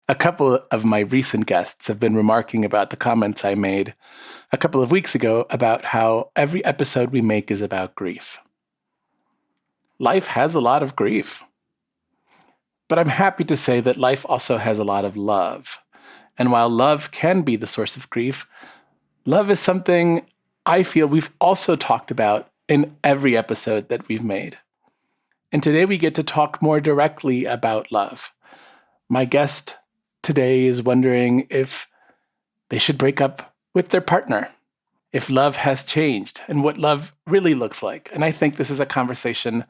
A couple of my recent guests have been remarking about the comments I made a couple of weeks ago about how every episode we make is about grief. Life has a lot of grief. But I'm happy to say that life also has a lot of love. And while love can be the source of grief, love is something I feel we've also talked about in every episode that we've made. And today we get to talk more directly about love. My guest today is wondering if they should break up with their partner, if love has changed, and what love really looks like. And I think this is a conversation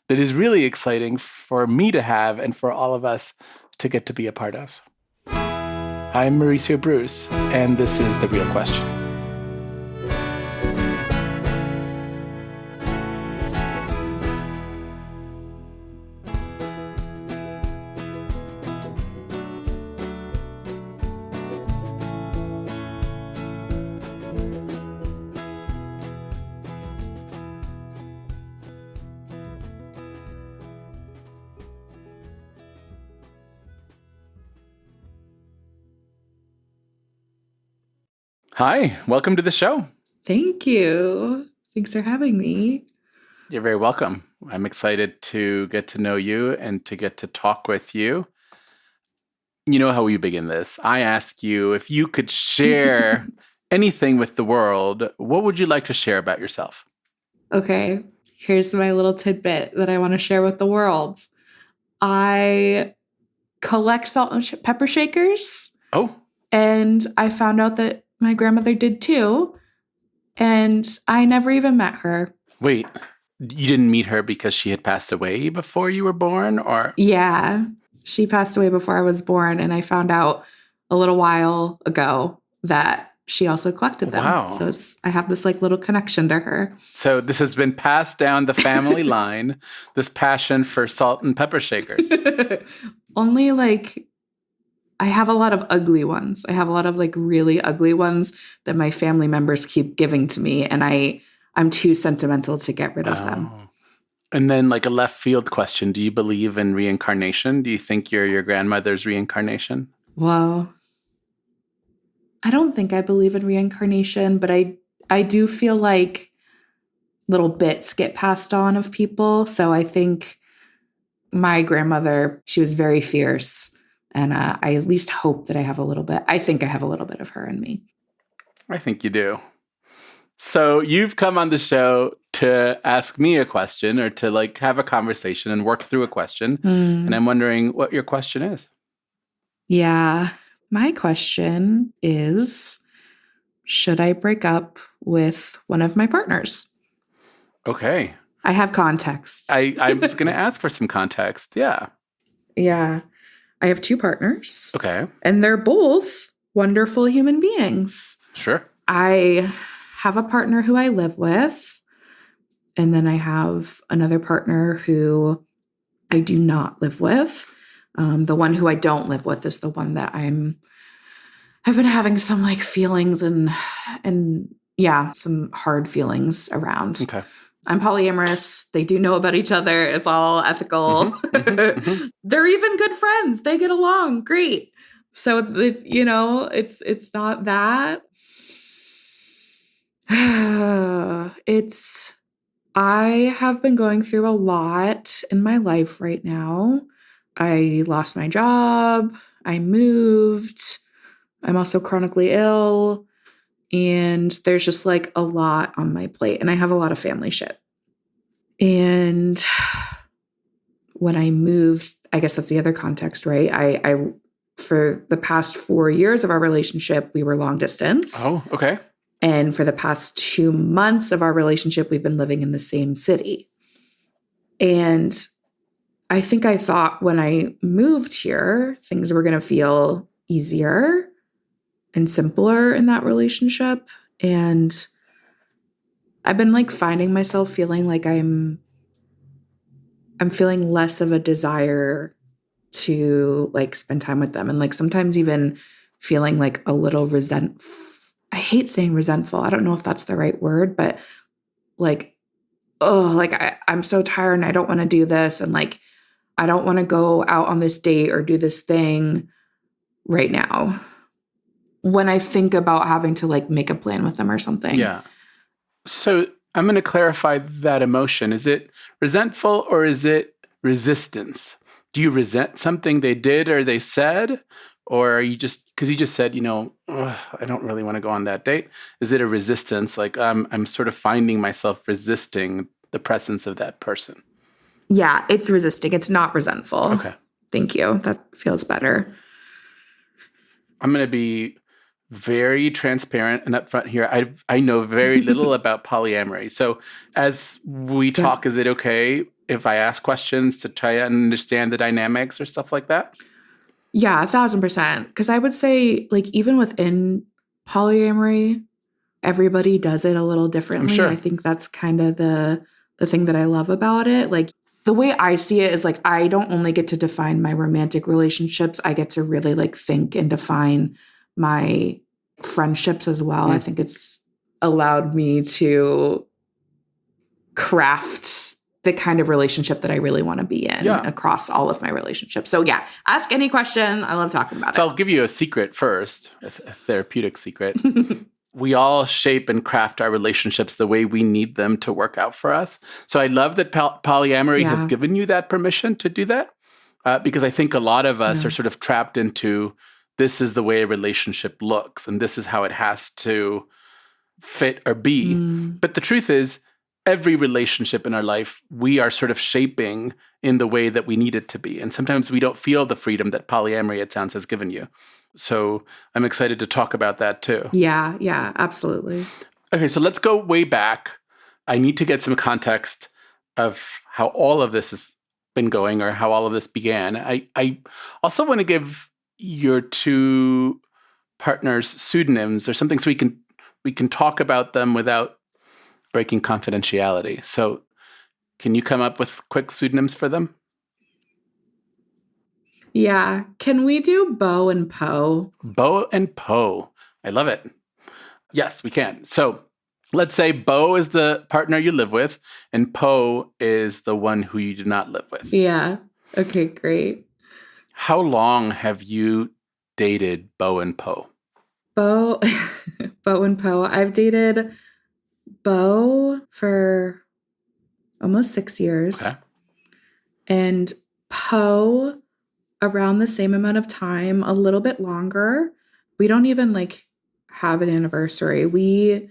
that is really exciting for me to have and for all of us to get to be a part of. I'm Mauricio Bruce, and this is The Real Question. Hi, welcome to the show. Thank you. Thanks for having me. You're very welcome. I'm excited to get to know you and to get to talk with you. You know how we begin this. I ask you if you could share anything with the world, what would you like to share about yourself? Okay, here's my little tidbit that I want to share with the world. I collect salt and pepper shakers. Oh. And I found out that my grandmother did too. And I never even met her. Wait, you didn't meet her because she had passed away before you were born, or? Yeah, she passed away before I was born. And I found out a little while ago that she also collected them. Wow. So I have this like little connection to her. So this has been passed down the family line, this passion for salt and pepper shakers. Only like I have a lot of ugly ones. I have a lot of like really ugly ones that my family members keep giving to me. And I'm too sentimental to get rid of them. And then like a left field question. Do you believe in reincarnation? Do you think you're your grandmother's reincarnation? Well, I don't think I believe in reincarnation, but I do feel like little bits get passed on of people. So I think my grandmother, she was very fierce. And I at least hope that I have a little bit. I think I have a little bit of her in me. I think you do. So you've come on the show to ask me a question or to like have a conversation and work through a question. And I'm wondering what your question is. Yeah. My question is, should I break up with one of my partners? Okay. I have context. I was going to ask for some context. Yeah. Yeah. I have two partners. Okay. And they're both wonderful human beings. Sure. I have a partner who I live with. And then I have another partner who I do not live with. The one who I don't live with is the one that I've been having some like feelings and yeah, some hard feelings around. Okay. I'm polyamorous. They do know about each other. It's all ethical. They're even good friends. They get along great. So it's not that. I have been going through a lot in my life right now. I lost my job. I moved. I'm also chronically ill. And there's just like a lot on my plate. And I have a lot of family shit. And when I moved, I guess that's the other context, right? I for the past 4 years of our relationship, we were long distance. Oh, okay. And for the past 2 months of our relationship, we've been living in the same city. And I think I thought when I moved here, things were going to feel easier and simpler in that relationship. And I've been like finding myself feeling like I'm feeling less of a desire to like spend time with them. And like sometimes even feeling like a little I hate saying resentful. I don't know if that's the right word, but like, oh, like I'm so tired and I don't want to do this. And like, I don't want to go out on this date or do this thing. right now when I think about having to like make a plan with them or something. Yeah. So I'm going to clarify that emotion. Is it resentful or is it resistance? Do you resent something they did or they said? Or are you just, because you just said, I don't really want to go on that date. Is it a resistance? Like I'm sort of finding myself resisting the presence of that person. Yeah, it's resisting. It's not resentful. Okay. Thank you. That feels better. I'm going to be very transparent and upfront here. I know very little about polyamory. So as we talk, Is it okay if I ask questions to try and understand the dynamics or stuff like that? Yeah, 1,000%. Because I would say, like, even within polyamory, everybody does it a little differently. sure. I think that's kind of the thing that I love about it. Like, the way I see it is like I don't only get to define my romantic relationships, I get to really like think and define my friendships as well. I think it's allowed me to craft the kind of relationship that I really want to be in across all of my relationships. So yeah, ask any question. I love talking about it. So I'll give you a secret first, a therapeutic secret. We all shape and craft our relationships the way we need them to work out for us. So I love that polyamory has given you that permission to do that, because I think a lot of us are sort of trapped into this is the way a relationship looks and this is how it has to fit or be. But the truth is, every relationship in our life, we are sort of shaping in the way that we need it to be. And sometimes we don't feel the freedom that polyamory, it sounds, has given you. So I'm excited to talk about that too. Yeah, absolutely. Okay, so let's go way back. I need to get some context of how all of this has been going or how all of this began. I also want to give your two partners pseudonyms or something so we can talk about them without breaking confidentiality. So can you come up with quick pseudonyms for them? Yeah. Can we do Bo and Poe? Bo and Poe. I love it. Yes, we can. So let's say Bo is the partner you live with and Poe is the one who you do not live with. Yeah. Okay, great. How long have you dated Bo and Poe? Bo and Poe. I've dated Bo for almost 6 years. Okay. And Poe around the same amount of time, a little bit longer. We don't even like have an anniversary. We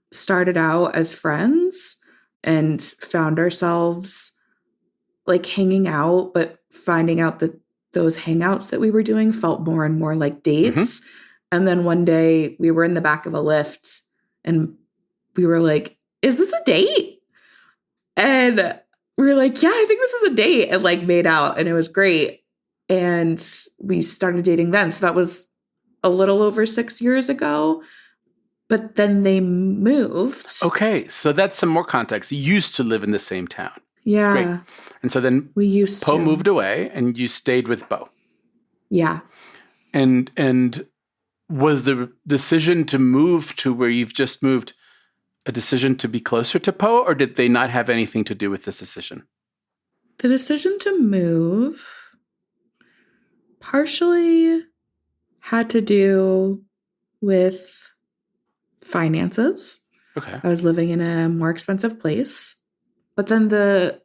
started out as friends and found ourselves like hanging out, but finding out that those hangouts that we were doing felt more and more like dates. And then one day we were in the back of a lift and we were like, is this a date? And we were like, yeah, I think this is a date, and like made out, and it was great. And we started dating then. So that was a little over 6 years ago. But then they moved. Okay, so that's some more context. You used to live in the same town. Yeah. Great. And so then we used Poe to. moved away and you stayed with Bo. Yeah. And was the decision to move to where you've just moved a decision to be closer to Poe, or did they not have anything to do with this decision? The decision to move partially had to do with finances. Okay. I was living in a more expensive place. But then the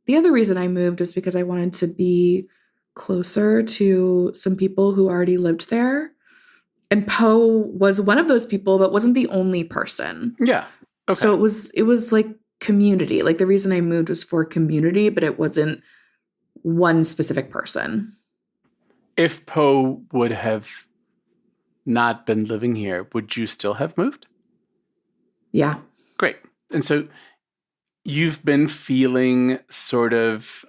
other reason I moved was because I wanted to be closer to some people who already lived there. And Poe was one of those people, but wasn't the only person. Yeah. Okay. So it was like community. Like the reason I moved was for community, but it wasn't one specific person. If Poe would have not been living here, would you still have moved? Yeah. Great. And so you've been feeling sort of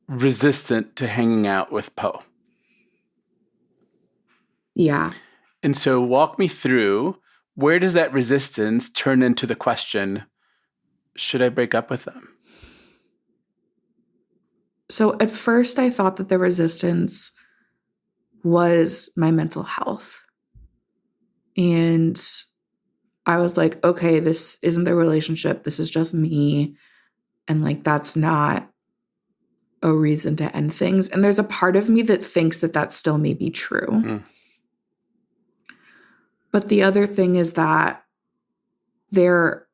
resistant to hanging out with Poe. Yeah. And so walk me through, where does that resistance turn into the question, should I break up with them? So at first I thought that the resistance was my mental health. And I was like, okay, this isn't the relationship. This is just me. And like, that's not a reason to end things. And there's a part of me that thinks that that still may be true. Mm. But the other thing is that there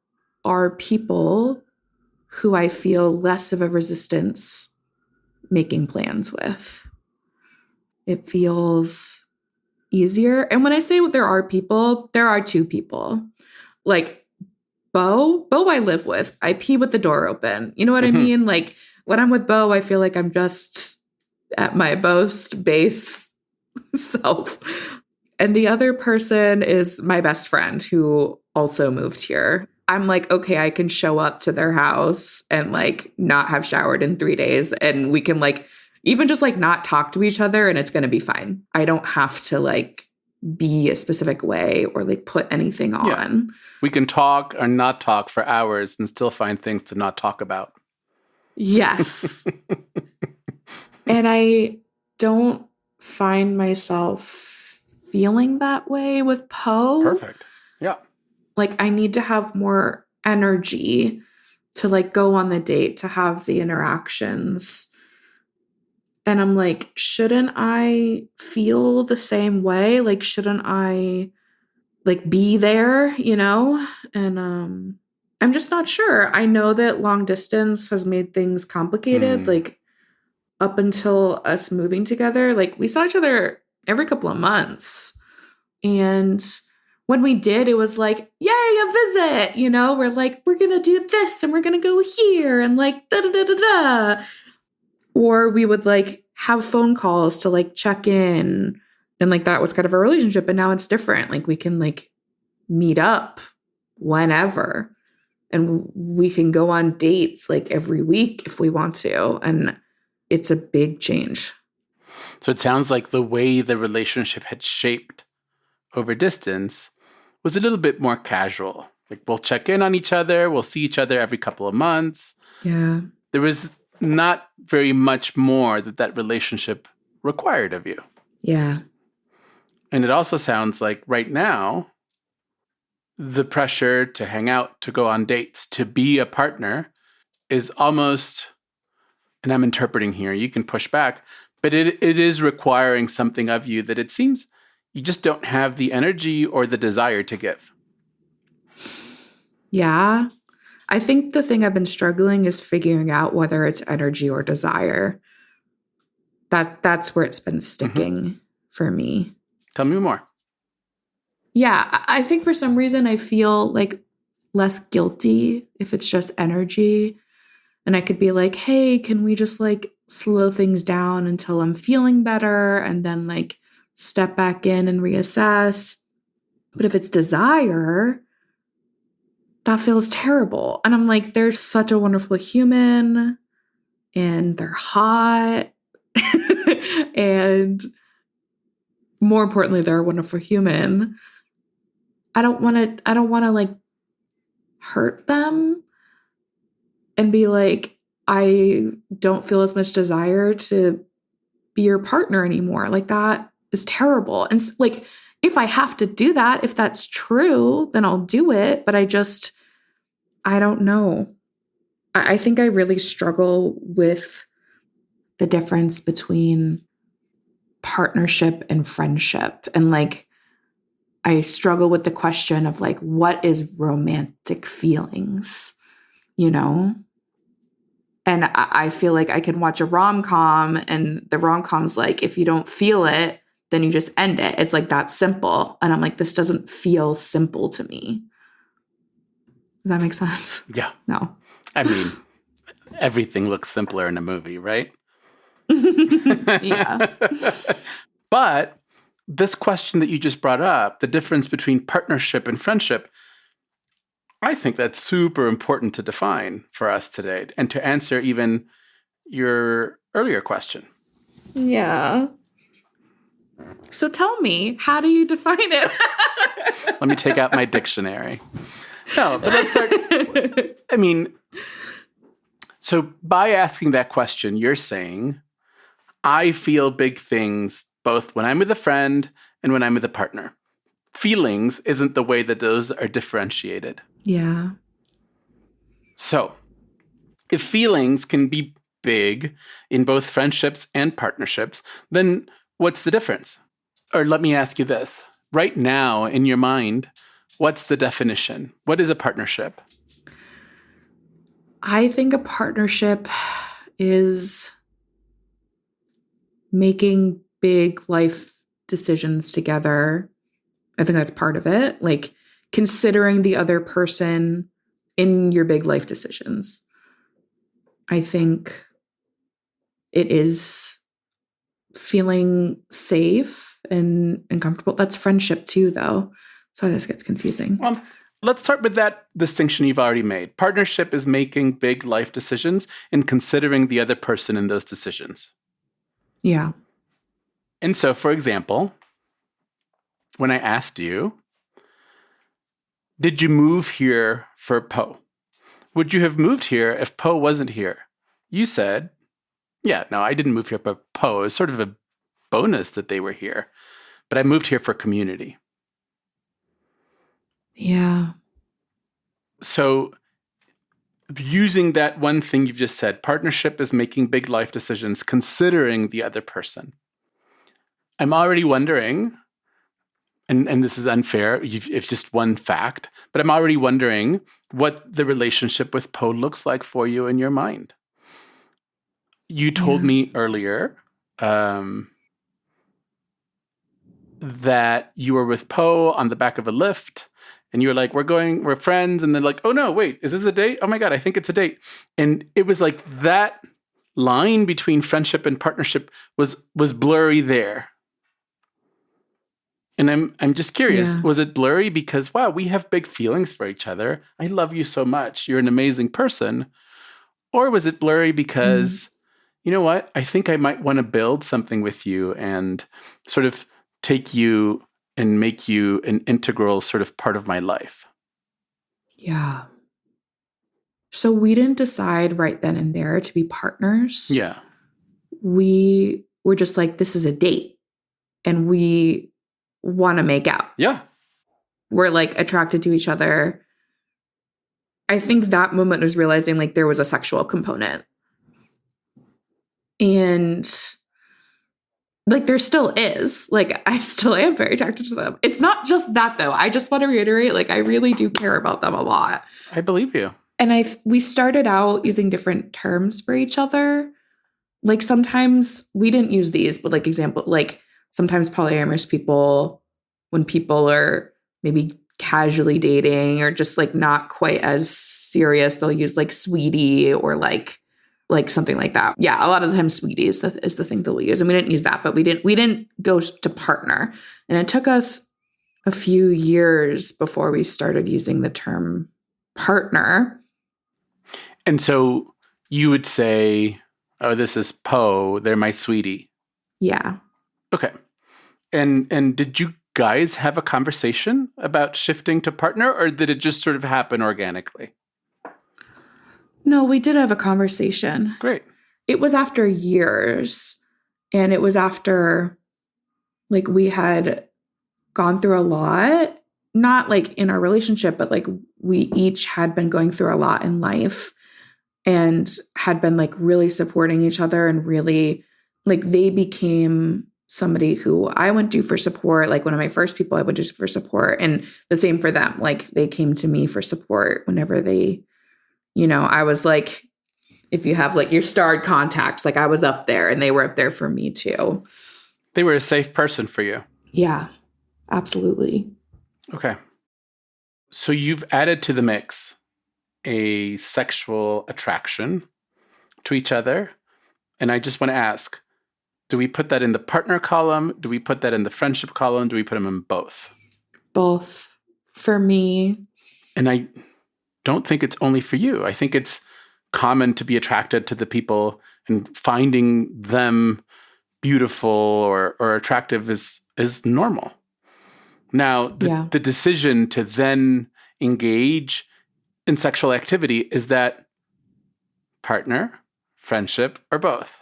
are people who I feel less of a resistance making plans with. It feels easier. And when I say there are people, there are two people. Like Bo I live with. I pee with the door open. You know what I mean? Like when I'm with Bo, I feel like I'm just at my most base self. And the other person is my best friend who also moved here. I'm like, okay, I can show up to their house and like not have showered in 3 days. And we can like even just like not talk to each other and it's going to be fine. I don't have to like be a specific way or like put anything on. Yeah. We can talk or not talk for hours and still find things to not talk about. Yes. And I don't find myself feeling that way with Poe. Perfect. Yeah. Like I need to have more energy to like go on the date, to have the interactions. And I'm like, shouldn't I feel the same way? Like, shouldn't I like be there, you know? And I'm just not sure. I know that long distance has made things complicated. Like up until us moving together, like we saw each other every couple of months. And when we did, it was like, yay, a visit, you know? We're like, we're going to do this and we're going to go here and like da da da da da. Or we would like have phone calls to like check in. And like that was kind of a relationship. And now it's different. Like we can like meet up whenever. And we can go on dates like every week if we want to. And it's a big change. So it sounds like the way the relationship had shaped over distance was a little bit more casual. Like we'll check in on each other. We'll see each other every couple of months. Yeah. There was not very much more that relationship required of you. Yeah. And it also sounds like right now, the pressure to hang out, to go on dates, to be a partner is almost, and I'm interpreting here, you can push back, but it is requiring something of you that it seems you just don't have the energy or the desire to give. Yeah. I think the thing I've been struggling is figuring out whether it's energy or desire. That's where it's been sticking for me. Tell me more. Yeah, I think for some reason I feel like less guilty if it's just energy. And I could be like, hey, can we just like slow things down until I'm feeling better and then like step back in and reassess. But if it's desire, that feels terrible. And I'm like, they're such a wonderful human and they're hot. And more importantly, they're a wonderful human. I don't want to like hurt them and be like, I don't feel as much desire to be your partner anymore. Like that is terrible. And like, if I have to do that, if that's true, then I'll do it. But I don't know. I think I really struggle with the difference between partnership and friendship. And like, I struggle with the question of like, what is romantic feelings, you know? And I feel like I can watch a rom-com and the rom-com's like, if you don't feel it, then you just end it. It's like that simple. And I'm like, this doesn't feel simple to me. Does that make sense? Yeah. No. I mean, everything looks simpler in a movie, right? Yeah. But this question that you just brought up, the difference between partnership and friendship, I think that's super important to define for us today and to answer even your earlier question. Yeah. So tell me, how do you define it? Let me take out my dictionary. No, but let's start. I mean, so by asking that question, you're saying, I feel big things both when I'm with a friend and when I'm with a partner. Feelings isn't the way that those are differentiated. Yeah. So if feelings can be big in both friendships and partnerships, then what's the difference? Or let me ask you this. Right now, in your mind, what's the definition? What is a partnership? I think a partnership is making big life decisions together. I think that's part of it. Like considering the other person in your big life decisions. I think it is feeling safe and comfortable. That's friendship too, though. So this gets confusing. Well, let's start with that distinction you've already made. Partnership is making big life decisions and considering the other person in those decisions. Yeah. And so, for example, when I asked you, did you move here for Poe? Would you have moved here if Poe wasn't here? You said, yeah, no, I didn't move here for Poe. It was sort of a bonus that they were here, but I moved here for community. Yeah. So using that one thing you've just said, partnership is making big life decisions, considering the other person. I'm already wondering, and this is unfair, it's just one fact, but I'm already wondering what the relationship with Poe looks like for you in your mind. You told me earlier that you were with Poe on the back of a lift, and you were like, we're friends. And they're like, oh no, wait, is this a date? Oh my God, I think it's a date. And it was like that line between friendship and partnership was blurry there. And I'm just curious, was it blurry because, wow, we have big feelings for each other. I love you so much. You're an amazing person. Or was it blurry because, you know what, I think I might want to build something with you and sort of take you and make you an integral sort of part of my life? Yeah. So we didn't decide right then and there to be partners. Yeah. We were just like, this is a date and we want to make out. Yeah. We're like attracted to each other. I think that moment was realizing like there was a sexual component. And like there still is. Like I still am very attracted to them. It's not just that though. I just want to reiterate, like I really do care about them a lot. I believe you. And we started out using different terms for each other. Like sometimes we didn't use these, but like example, like sometimes polyamorous people, when people are maybe casually dating or just like not quite as serious, they'll use like sweetie or like something like that. Yeah, a lot of the time sweetie is the thing that we use. And we didn't use that, but we didn't go to partner. And it took us a few years before we started using the term partner. And so you would say, oh, this is Poe, they're my sweetie. Yeah. Okay. And did you guys have a conversation about shifting to partner, or did it just sort of happen organically? No, we did have a conversation. Great. It was after years, and it was after like we had gone through a lot, not like in our relationship, but like we each had been going through a lot in life and had been like really supporting each other and really like they became somebody who I went to for support, like one of my first people I went to for support, and the same for them. Like they came to me for support whenever they, you know, I was like, if you have like your starred contacts, like I was up there and they were up there for me too. They were a safe person for you. Yeah, absolutely. Okay. So you've added to the mix a sexual attraction to each other. And I just want to ask, do we put that in the partner column? Do we put that in the friendship column? Do we put them in both? Both for me. And I don't think it's only for you. I think it's common to be attracted to the people, and finding them beautiful or attractive is normal. Now, the decision to then engage in sexual activity, is that partner, friendship, or both?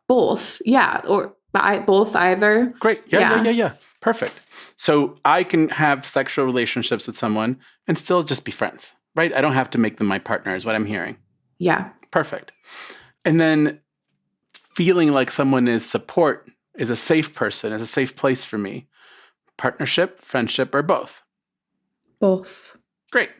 Both. Yeah. Or both either. Great. Yeah. Perfect. So I can have sexual relationships with someone and still just be friends, right? I don't have to make them my partner, is what I'm hearing. Yeah. Perfect. And then feeling like someone is support, is a safe person, is a safe place for me. Partnership, friendship, or both? Both. Great.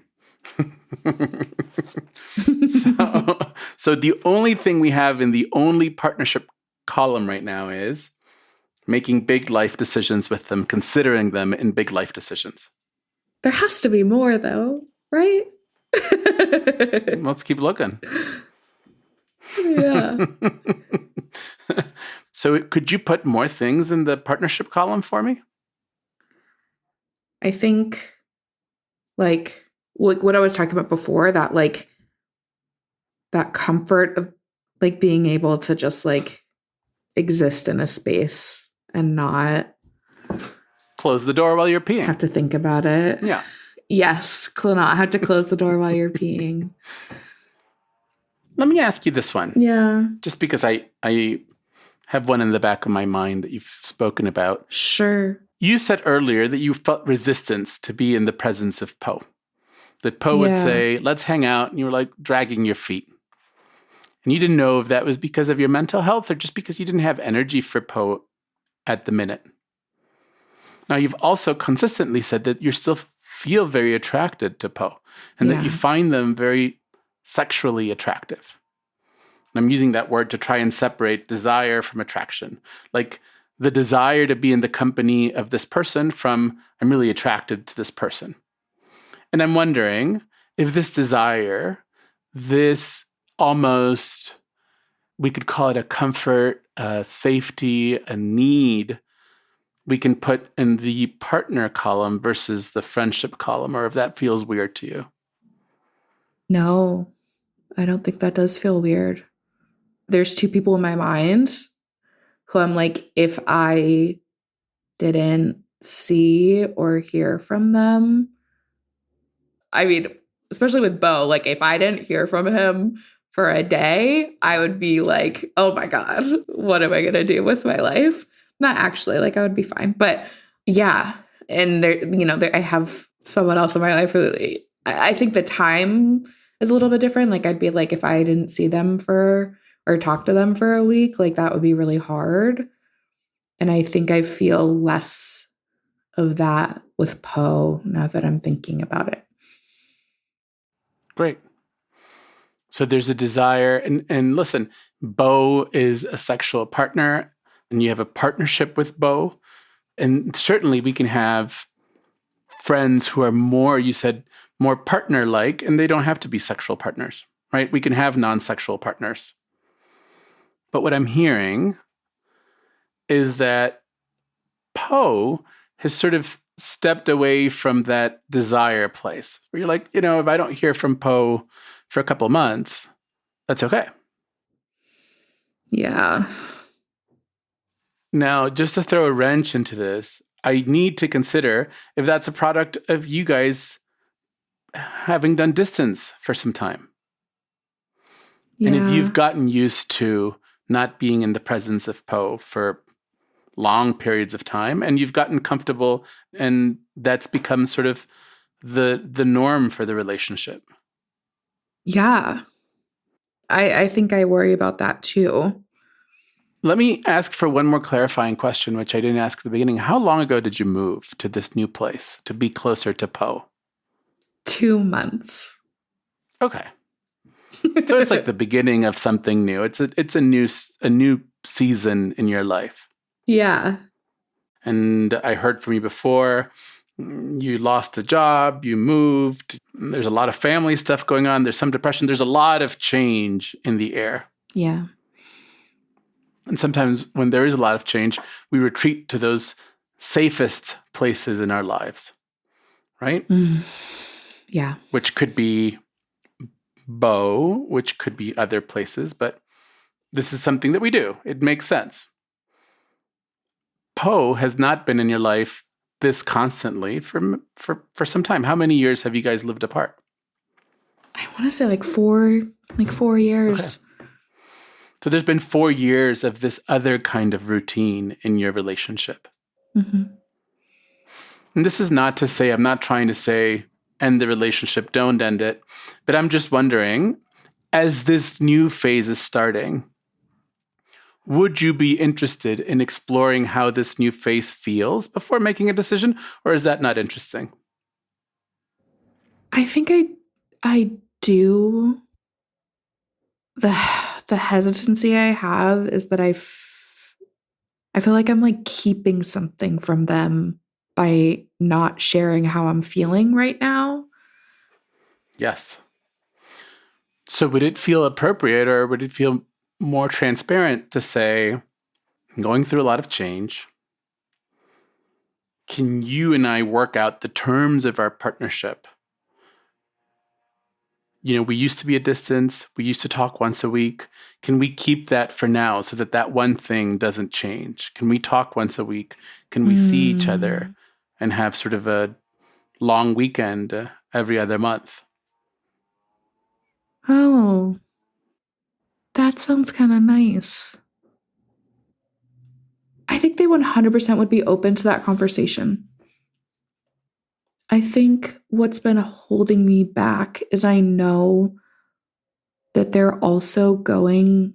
So the only thing we have in the only partnership column right now is making big life decisions with them, considering them in big life decisions. There has to be more, though, right? Let's keep looking. Yeah. So could you put more things in the partnership column for me? I think like what I was talking about before, that like that comfort of like being able to just like exist in a space and not Close the door while you're peeing. have to think about it. Yeah. Yes, not have to close the door while you're peeing. Let me ask you this one. Yeah. Just because I have one in the back of my mind that you've spoken about. Sure. You said earlier that you felt resistance to be in the presence of Poe. That Poe would say, let's hang out, and you were like dragging your feet. And you didn't know if that was because of your mental health or just because you didn't have energy for Poe at the minute. Now, you've also consistently said that you still feel very attracted to Poe and that you find them very sexually attractive. And I'm using that word to try and separate desire from attraction. Like the desire to be in the company of this person from I'm really attracted to this person. And I'm wondering if this desire, this almost, we could call it a comfort, a safety, a need, we can put in the partner column versus the friendship column, or if that feels weird to you. No, I don't think that does feel weird. There's two people in my mind who I'm like, if I didn't see or hear from them, I mean, especially with Bo, like if I didn't hear from him for a day, I would be like, oh my God, what am I going to do with my life? Not actually, like I would be fine. But yeah. And there, I have someone else in my life. I think the time is a little bit different. Like I'd be like, if I didn't see them or talk to them for a week, like that would be really hard. And I think I feel less of that with Poe now that I'm thinking about it. Great. So there's a desire, and listen, Bo is a sexual partner, and you have a partnership with Bo. And certainly we can have friends who are more, you said, more partner-like, and they don't have to be sexual partners, right? We can have non-sexual partners. But what I'm hearing is that Poe has sort of stepped away from that desire place where you're like, if I don't hear from Poe for a couple months, that's okay. Yeah. Now, just to throw a wrench into this, I need to consider if that's a product of you guys having done distance for some time. Yeah. And if you've gotten used to not being in the presence of Poe for long periods of time and you've gotten comfortable and that's become sort of the norm for the relationship. Yeah. I think I worry about that too. Let me ask for one more clarifying question, which I didn't ask at the beginning. How long ago did you move to this new place to be closer to Poe? 2 months. Okay. So it's like the beginning of something new. It's a new season in your life. Yeah. And I heard from you before, you lost a job, you moved. There's a lot of family stuff going on. There's some depression. There's a lot of change in the air. Yeah. And sometimes when there is a lot of change, we retreat to those safest places in our lives, right? Yeah. Which could be Bo, which could be other places, but this is something that we do. It makes sense. Poe has not been in your life this constantly for some time. How many years have you guys lived apart? I want to say like 4 years. Okay. So there's been 4 years of this other kind of routine in your relationship. Mm-hmm. And this is not to say, I'm not trying to say, end the relationship, don't end it. But I'm just wondering As this new phase is starting, would you be interested in exploring how this new phase feels before making a decision, or is that not interesting? I think I do. The hesitancy I have is that I feel like I'm like keeping something from them by not sharing how I'm feeling right now. Yes. So would it feel appropriate, or would it feel more transparent to say, I'm going through a lot of change. Can you and I work out the terms of our partnership? We used to be a distance. We used to talk once a week. Can we keep that for now so that that one thing doesn't change? Can we talk once a week? Can we see each other Mm. and have sort of a long weekend every other month? Oh, that sounds kind of nice. I think they 100% would be open to that conversation. I think what's been holding me back is I know that they're also going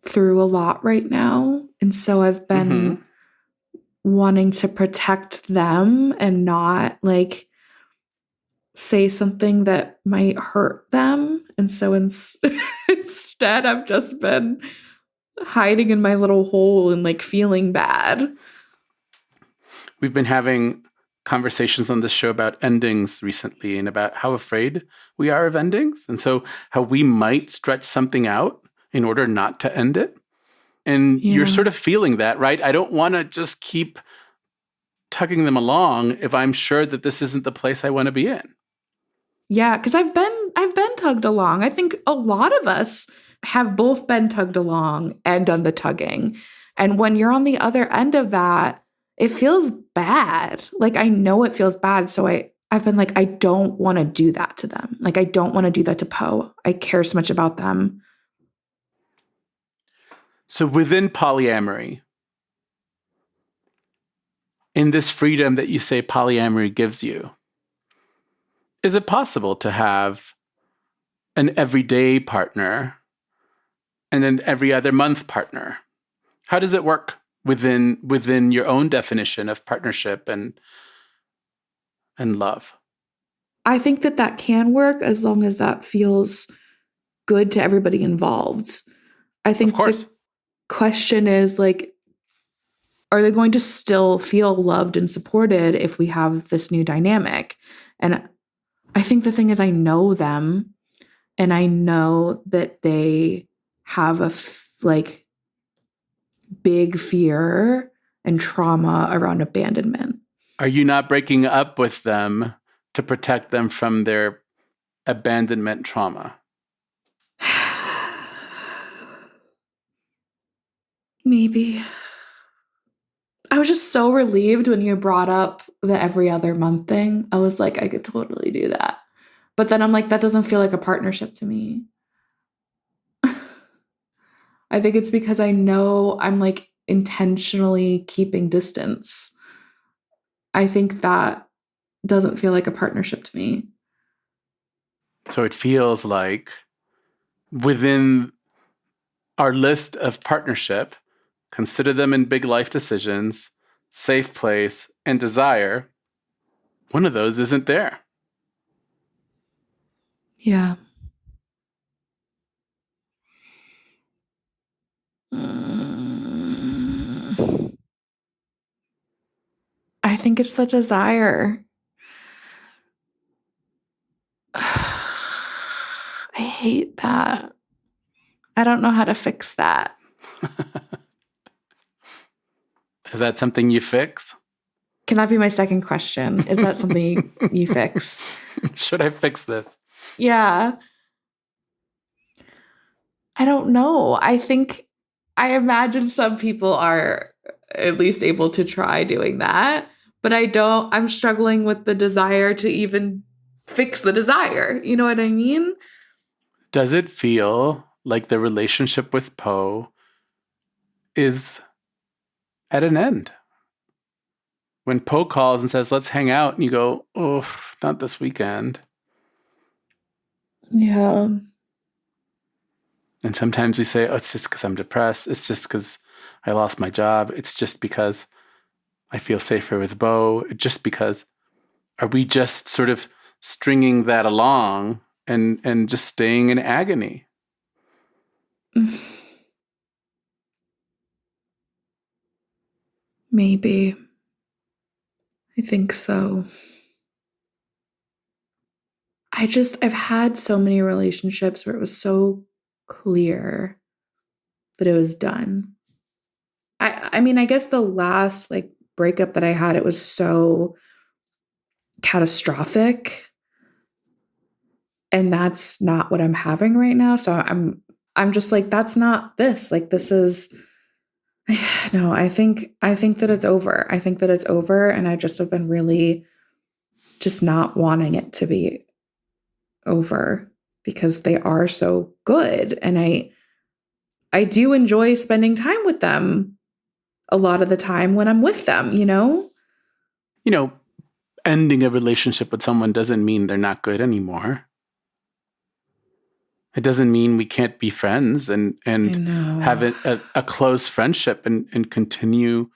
through a lot right now. And so I've Mm-hmm. been wanting to protect them and not like say something that might hurt them. And so instead, I've just been hiding in my little hole and like feeling bad. We've been having conversations on this show about endings recently and about how afraid we are of endings. And so, how we might stretch something out in order not to end it. And you're Yeah. sort of feeling that, right? I don't want to just keep tugging them along if I'm sure that this isn't the place I want to be in. Yeah, because I've been tugged along. I think a lot of us have both been tugged along and done the tugging. And when you're on the other end of that, it feels bad. Like I know it feels bad. So I've been like, I don't want to do that to them. Like I don't want to do that to Poe. I care so much about them. So, within polyamory, in this freedom that you say polyamory gives you, is it possible to have an everyday partner and an every other month partner? How does it work within your own definition of partnership and love? I think that that can work as long as that feels good to everybody involved. I Of think course. the question is like, are they going to still feel loved and supported if we have this new dynamic? And I think the thing is, I know them and I know that they have like big fear and trauma around abandonment. Are you not breaking up with them to protect them from their abandonment trauma? Maybe. I was just so relieved when you brought up the every other month thing. I was like, I could totally do that. But then I'm like, that doesn't feel like a partnership to me. I think it's because I know I'm like intentionally keeping distance. I think that doesn't feel like a partnership to me. So it feels like within our list of partnership, consider them in big life decisions, safe place, and desire, one of those isn't there. Yeah. Mm. I think it's the desire. I hate that. I don't know how to fix that. Is that something you fix? Can that be my second question? Is that something you fix? Should I fix this? Yeah. I don't know. I imagine some people are at least able to try doing that, but I'm struggling with the desire to even fix the desire. You know what I mean? Does it feel like the relationship with Poe is at an end? When Poe calls and says, let's hang out, and you go, oh, not this weekend. Yeah. And sometimes we say, oh, it's just because I'm depressed. It's just because I lost my job. It's just because I feel safer with Bo. Just because. Are we just sort of stringing that along and just staying in agony? Maybe. I think so. I've had so many relationships where it was so clear that it was done. I mean, I guess the last like breakup that I had, it was so catastrophic. And that's not what I'm having right now. So I'm just like, that's not this. Like this is no, I think that it's over. I think that it's over. And I just have been really just not wanting it to be over because they are so good. And I do enjoy spending time with them a lot of the time when I'm with them, you know? You know, ending a relationship with someone doesn't mean they're not good anymore. It doesn't mean we can't be friends and I and know. have a close friendship and continue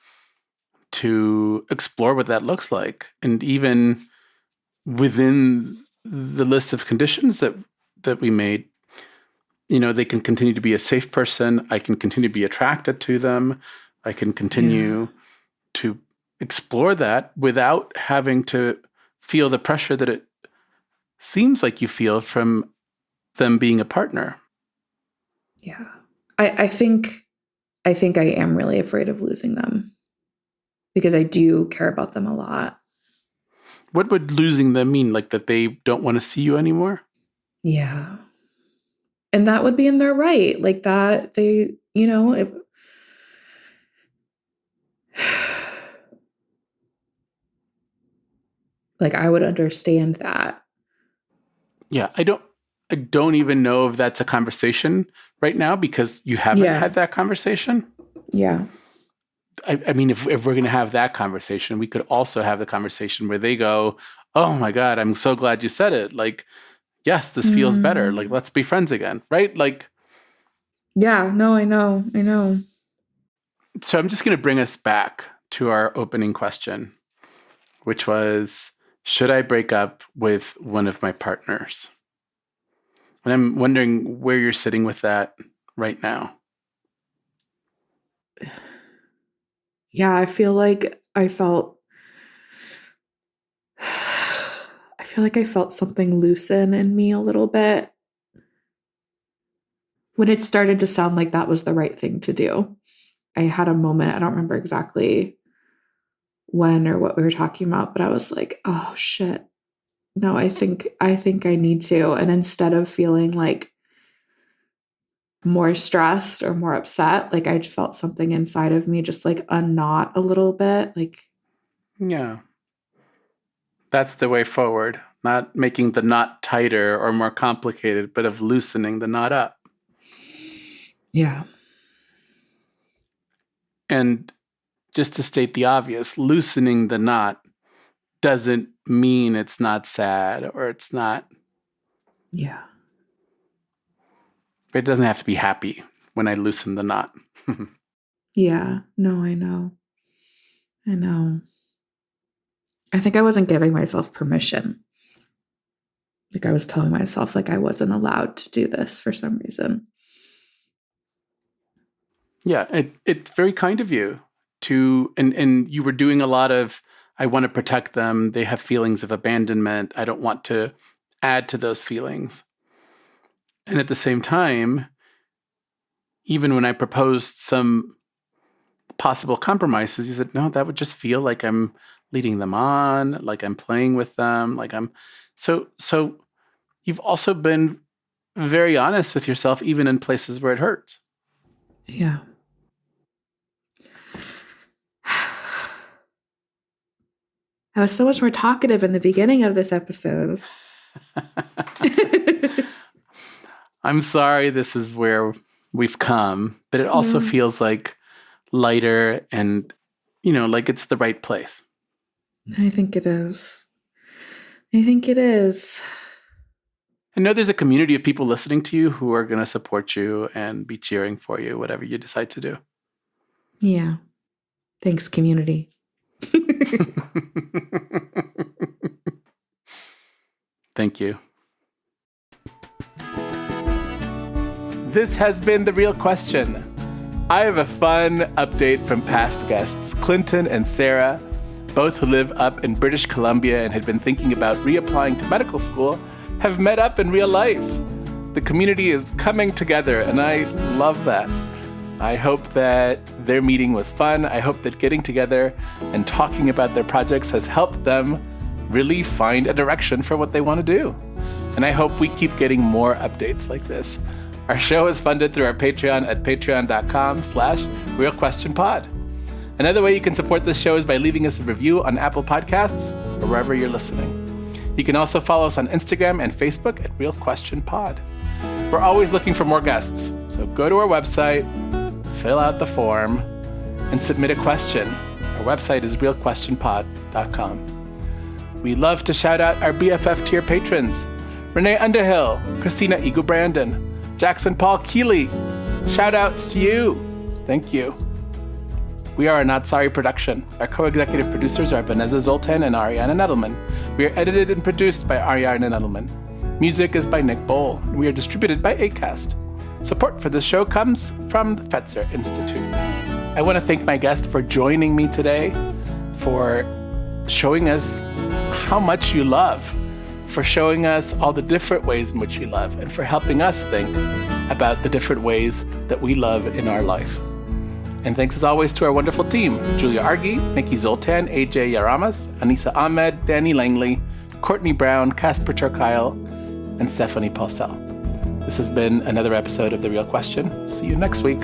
to explore what that looks like. And even within the list of conditions that we made, they can continue to be a safe person. I can continue to be attracted to them. I can Yeah. continue to explore that without having to feel the pressure that it seems like you feel from them being a partner. Yeah. I think I am really afraid of losing them because I do care about them a lot. What would losing them mean? Like that they don't want to see you anymore? Yeah. And that would be in their right. Like that they, if like I would understand that. Yeah, I don't even know if that's a conversation right now because you haven't Yeah. had that conversation. Yeah. I mean, if we're going to have that conversation, we could also have the conversation where they go, "Oh my God, I'm so glad you said it. Like, yes, this feels better. Like, Mm. let's be friends again." Right? Like, Yeah, no, I know. I know. so I'm just going to bring us back to our opening question, which was, should I break up with one of my partners? And I'm wondering where you're sitting with that right now. Yeah, I feel like I felt something loosen in me a little bit when it started to sound like that was the right thing to do. I had a moment, I don't remember exactly when or what we were talking about, but I was like, "Oh shit. No, I think I need to." And instead of feeling like more stressed or more upset, like I felt something inside of me just like unknot a little bit, like Yeah, that's the way forward. Not making the knot tighter or more complicated, but of loosening the knot up. yeah. And just to state the obvious, loosening the knot doesn't mean it's not sad or it's not, Yeah. it doesn't have to be happy when I loosen the knot. Yeah. No, I know. I know. I think I wasn't giving myself permission. Like I was telling myself like I wasn't allowed to do this for some reason. Yeah, it's very kind of you to, and you were doing a lot of, I want to protect them. They have feelings of abandonment. I don't want to add to those feelings. And at the same time, even when I proposed some possible compromises, you said, no, that would just feel like I'm leading them on, like I'm playing with them, like I'm so you've also been very honest with yourself, even in places where it hurts. Yeah. I was so much more talkative in the beginning of this episode. I'm sorry this is where we've come, but it also No, feels like lighter and like it's the right place. I think it is. I think it is. And know there's a community of people listening to you who are going to support you and be cheering for you, whatever you decide to do. Yeah. Thanks, community. Thank you. This has been The Real Question. I have a fun update from past guests, Clinton and Sarah, both who live up in British Columbia and had been thinking about reapplying to medical school, have met up in real life. The community is coming together, and I love that. I hope that their meeting was fun. I hope that getting together and talking about their projects has helped them really find a direction for what they want to do. And I hope we keep getting more updates like this. Our show is funded through our Patreon at patreon.com/realquestionpod. Another way you can support this show is by leaving us a review on Apple Podcasts or wherever you're listening. You can also follow us on Instagram and Facebook at Real Question Pod. We're always looking for more guests, so go to our website, fill out the form, and submit a question. Our website is realquestionpod.com. We love to shout out our BFF tier patrons: Renee Underhill, Christina Igu-Brandon, Jackson Paul Keeley. Shout outs to you. Thank you. We are a Not Sorry production. Our co-executive producers are Vanessa Zoltan and Ariana Nettleman. We are edited and produced by Ariana Nettleman. Music is by Nick Bowl. We are distributed by Acast. Support for this show comes from the Fetzer Institute. I want to thank my guest for joining me today, for showing us how much you love, for showing us all the different ways in which you love, and for helping us think about the different ways that we love in our life. And thanks as always to our wonderful team: Julia Argy, Nikki Zoltan, AJ Yaramas, Anissa Ahmed, Danny Langley, Courtney Brown, Casper Turkile, and Stephanie Paulsell. This has been another episode of The Real Question. See you next week.